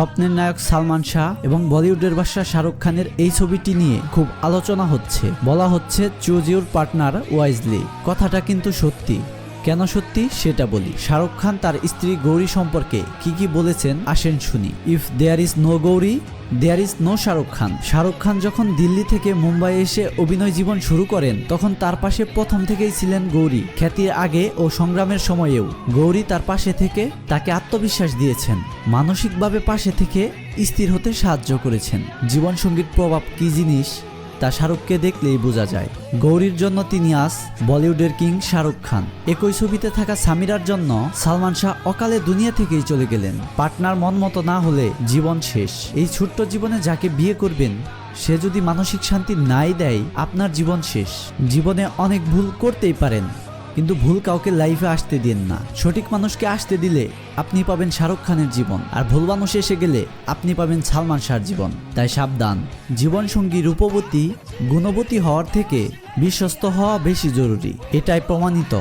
স্বপ্নের নায়ক সালমান শাহ এবং বলিউডের বাদশা শাহরুখ খানের এই ছবিটি নিয়ে খুব আলোচনা হচ্ছে। বলা হচ্ছে চুজ ইউর পার্টনার ওয়াইজলি। কথাটা কিন্তু সত্যি। কেন সত্যি সেটা বলি। শাহরুখ খান তার স্ত্রী গৌরী সম্পর্কে কি বলেছেন আসেন শুনি। If there is no Gauri there is no Shahrukh Khan. Shahrukh Khan যখন দিল্লি থেকে মুম্বাই এসে অভিনয় জীবন শুরু করেন তখন তার পাশে প্রথম থেকেই ছিলেন গৌরী। খ্যাতির আগে ও সংগ্রামের সময়েও গৌরী তার পাশে থেকে তাকে আত্মবিশ্বাস দিয়েছেন, মানসিকভাবে পাশে থেকে স্থির হতে সাহায্য করেছেন। জীবনসঙ্গীর প্রভাব কি জিনিস তা শাহরুখকে দেখলেই বোঝা যায়। গৌরীর জন্য তিনি আজ বলিউডের কিং শাহরুখ খান। একই ছবিতে থাকা সামিরার জন্য সালমান শাহ অকালে দুনিয়া থেকেই চলে গেলেন। পার্টনার মন মতো না হলে জীবন শেষ। এই ছোট্ট জীবনে যাকে বিয়ে করবেন সে যদি মানসিক শান্তি নাই দেয় আপনার জীবন শেষ। জীবনে অনেক ভুল করতেই পারেন, কিন্তু ভুল কাউকে লাইফে আসতে দিন না। সঠিক মানুষকে আসতে দিলে আপনি পাবেন শাহরুখ খানের জীবন, আর ভুল মানুষ এসে গেলে আপনি পাবেন সালমান শাহর জীবন। তাই সাবধান। জীবনসঙ্গী রূপবতী গুণবতী হওয়ার থেকে বিশ্বস্ত হওয়া বেশি জরুরি। এটাই প্রমাণিত